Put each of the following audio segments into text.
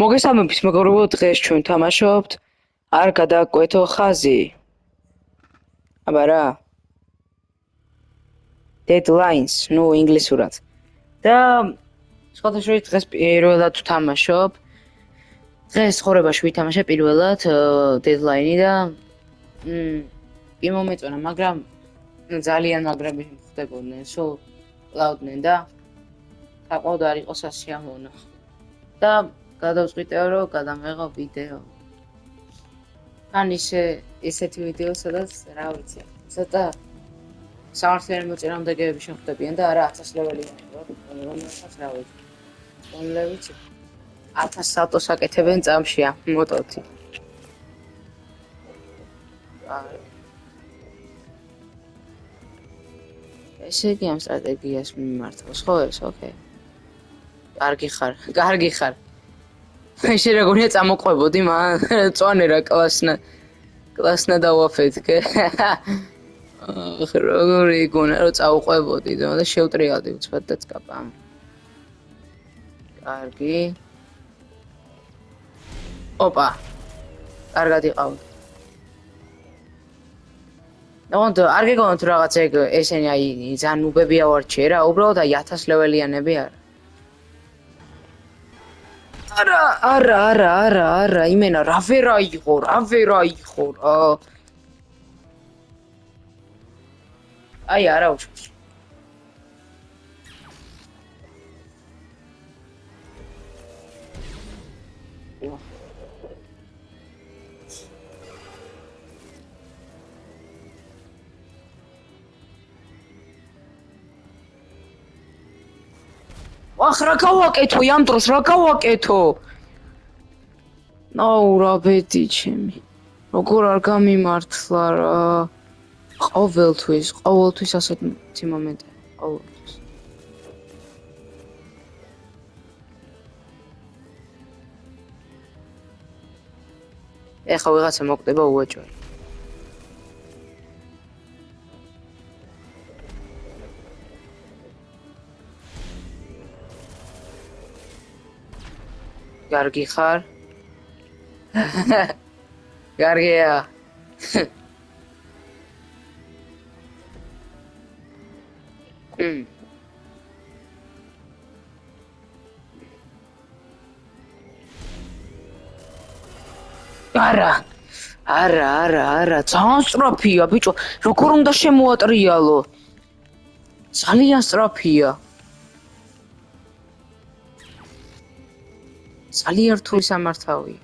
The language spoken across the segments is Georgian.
მოგესალმებით მეგობრებო, დღეს ჩვენ თამაშობთ არ გადაგვეთო ხაზი. აბა რა. Deadlines, ნუ ინგლისურად. და სხვადასხვა დღეს პირველად ვთამაშობ. დღეს ხორებაში ვითამაშე პირველად deadline-ი და კი მომეწონა, მაგრამ ძალიან მაგრები ხდებოდნენ, სულ ყლავდნენ და საყოდ არ იყო სასიამოვნო. და გადავწყვიტე რომ გადამეღო ვიდეო. ან ისეთი ვიდეო, სადაც რა ვიცი, ცოტა სამართლიანი მოწინააღმდეგეები შეხვდებიან და არა 1000 ლეველიანი ვარ, რომელსაც რა ვიცი. რომლებიც 1000 სალტოს აკეთებენ წამში, მოტოთი. ესე იგი ამ სტრატეგიას მიმართავს, ხო ეს, ოკეი. კარგი ხარ. ესე როგორია წამოყვებოდი, წვანე რა კლასნა დავაფეთქე. როგორი გონა რომ წაუყვებოდი და შევტრიალდი უცბად და წკაპა. კარგი. ოპა. კარგად იყავ. ნახოთ, არ გეგონოთ რაღაც ეგ ესენი აი ძალიან უბები ავარჩიე რა, უბრალოდ აი 1000 ლეველიანები არა. არა, იმენა რა ვერა იყო რა. აი არა უშავს. ახ რა გავაკეთო ამ დროს რა გავაკეთო? ნაუ რა ბედი ჩემი. როგორ არ გამიმართლა რა. ყოველთვის ასეთი მომენტია, ყოველთვის. ეხა ვიღაცა მოკვდება უეჭველი. კარგი ხარ? კარგია. არა, ძალიან სწრაფია ბიჭო, როგორ უნდა შემოატრიალო? ძალიან სწრაფია. ძალიან რთული სამართავია.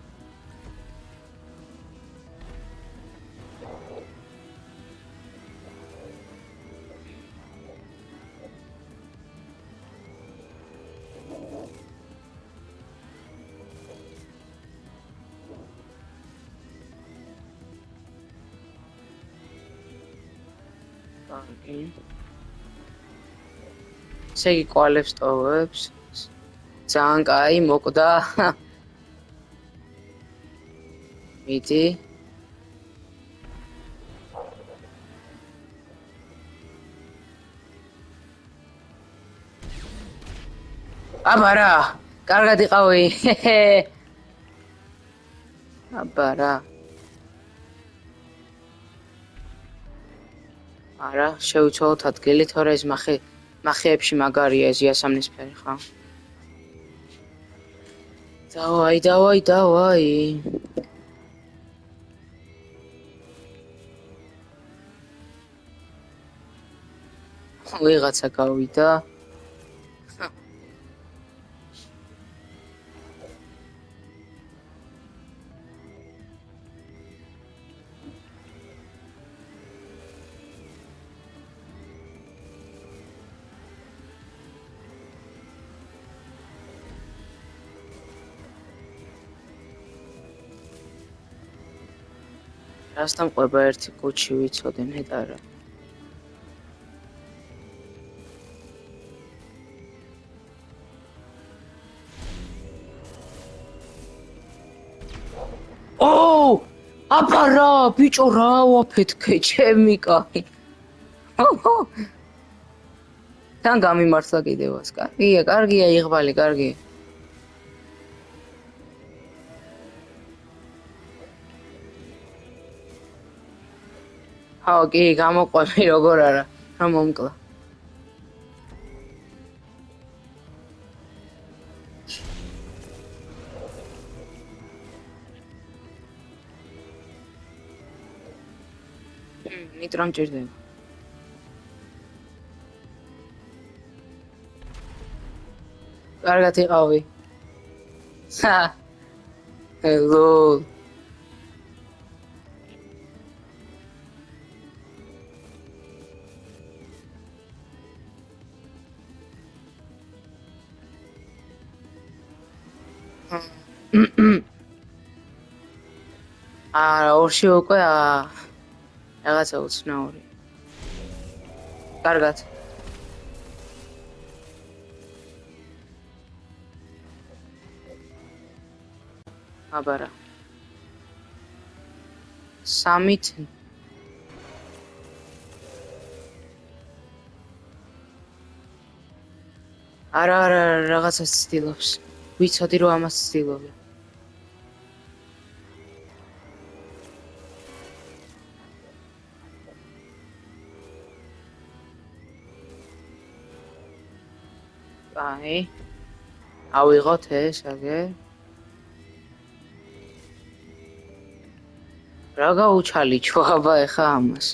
ესე იგი კვალებს ტოვებს. ძალიან კაი მოკვდა. მიდი. აბა რა, კარგად იყავი. აბა რა. არა, შევიცვალოთ ადგილი, თორე ეს მახეებში მაგარია ეს იასამნისფერი, ხო? დავაი. ვიღაცა გავიდა. რასთან ყვება ერთი კუჩი ვიცოდე ნეტარა. აბა რა, ბიჭო რა ვაფეთქე ჩემი კაი. თან გამიმართლა კიდევაც. კარგია, იღბალი, კარგია. კი, გამოყვები როგორ არა, რომ მომკლა. ნიტრო მჭირდება. კარგად იყავი. Hello. ორში უკვე რაღაცა უცნაური. კარგად. აბარა. 3-ით არა რაღაცას ცდილობს. ვიცოდი რომ ამას ცდილობ. აი. ავიღოთ ეს აგე. რა გაუჩალიჩო აბა ეხა ამას.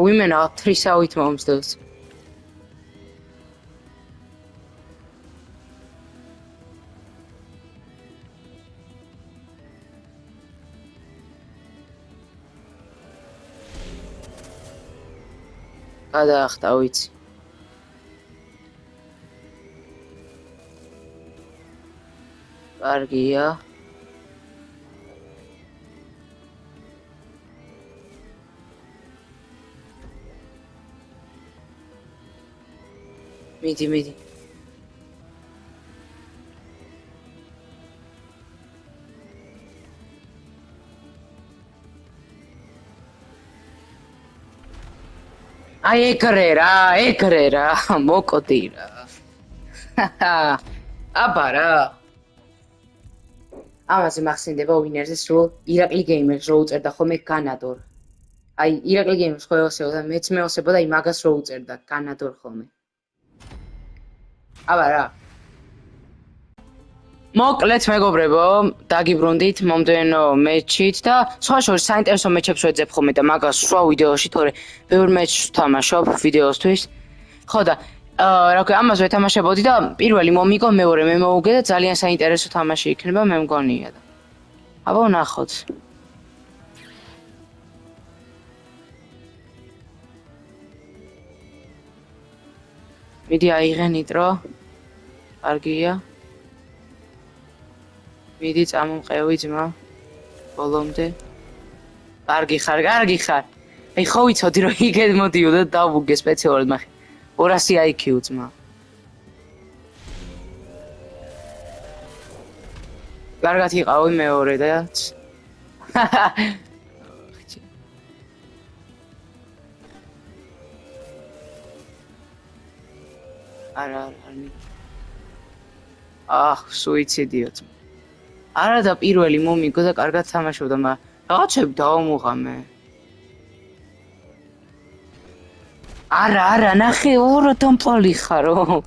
ვიმენა 3-ავით მომსდევს. გადაახტა ვიცი. კარგია. მიდი. აი ეგრე რა, მოკოდი რა. აბა რა. ამაზე მახსენდება ვინერზე სულ ირაკლი გეიმერს რო უწერდა ხოლმე განადორ. აი ირაკლი გეიმერს ხო ევასებოდა და მეც მეოსებოდა აი მაგას რო უწერდა განადორ ხოლმე. აბა რა. მოკლედ მეგობრებო, დაგიბრუნდით მომდევნო მეჩით და სხვა შორის საინტერესო მეჩებს ვეძებ ხოლმე და მაგას სხვა ვიდეოში, თორე ბევრ მეჩს ვთამაშობ ვიდეოსთვის. ხო და რა ქვია, ამას ვეთამაშებოდი და პირველი მომიგო, მეორე მე მოუგე და ძალიან საინტერესო თამაში იქნება, მე მგონია და. აბა ვნახოთ. მიდი აიღე ნიტრო. კარგია. მიდი წამომყევი ძმა. ბოლომდე. კარგი ხარ. აი ხო ვიცოდი რომ იქეთ მოდიოდა და დავუგე სპეციალურად, მაგრამ 200 IQ ძმა. კარგად იყავი მეორე დაც. არა. სუიციდიო ძმა. არა და პირველი მომიგო და კარგად თამაშობდა, მაგრამ რაღაცები დავამუღამე. არა, ნახე, ორ დამპალი ხარო.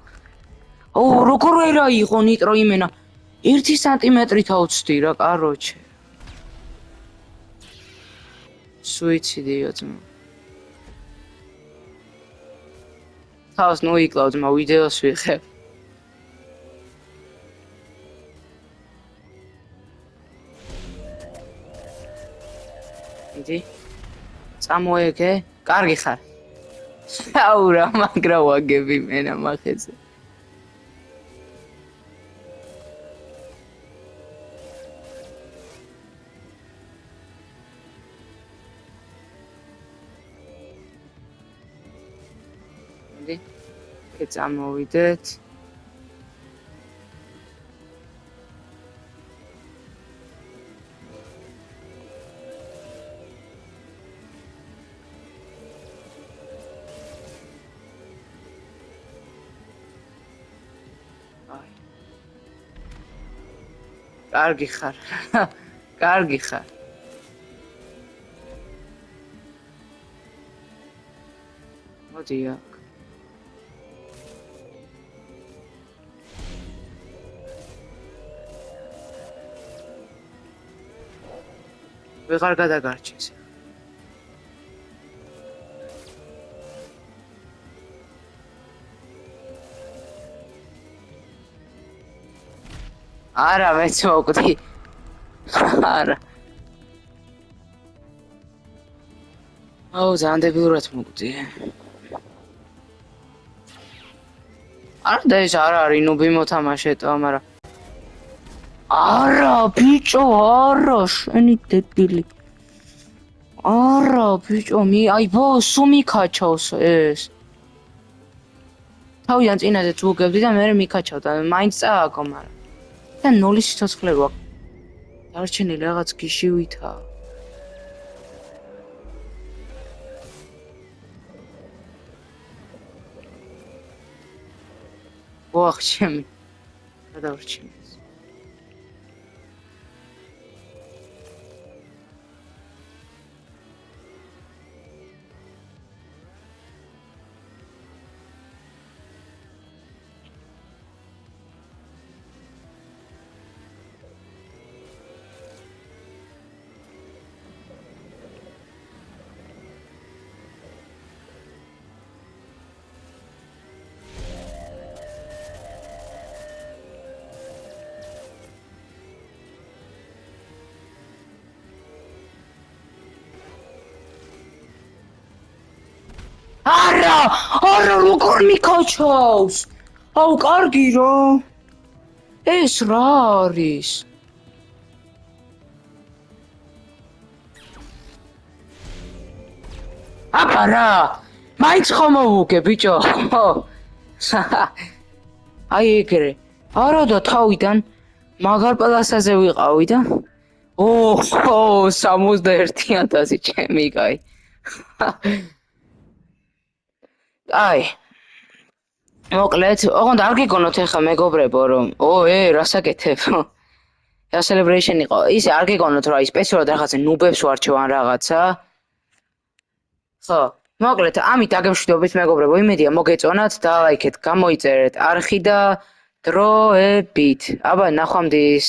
როგორ ერა იყო ნიტრო იმენა. 1 სანტიმეტრით ავწდი რა, კაროჩე. სუიციდიო ძმა. თავს ნუიკლავ ძმა, ვიდეოს ვიღებ. მიდი. წამოეგე, კარგი ხარ. აუ რა მაგრა ვაგები მენა მახეზე. მიდი. წამოვიდეთ. კარგი ხარ. კარგი ხარ. მოდი აქ. ვეღარ გადაგარჩენს. არა, მეც მოვკვდი. არა. აუ, ძალიან დებილურად მოვკვდი. არა, და ეს არ არის, ნუბი მოთამაშეთო, მაგრამ არა, ბიჭო, არა, შენი დებილი. არა, ბიჭო, აი, სულ მიკაჩავს ეს. თავიდან წინაზე თუ უგებდი და მე მიკაჩავდა, მაინც წააგო, მაგრამ და 0 სიცოცხლე რო აქვს. დარჩენილი რაღაც გიშივითაა. ვახჩემი. გადავრჩემი. არა, როგორ მიკაჩავს? აუ, კარგი რა. ეს რა არის? აბა რა, მაინც ხომ მოვუგე, ბიჭო. აი ეგრე. არა და თავიდან მაგარ პლასაზე ვიყავი და 61,000 ჩემი კაი. აი მოკლედ, ოღონდ არ გიგონოთ ახლა მეგობრებო, რომ რასაკეთებ? რა celebration იყო? ისე არ გიგონოთ რა, ის სპეციალურად რაღაცა ნუბებს ვარჩევ ან რაღაცა. ხო, მოკლედ, ამით დაგემშვიდობით მეგობრებო, იმედია მოგეწონათ და ლაიქეთ, გამოიწერეთ არხი და დროებით. აბა, ნახვამდის.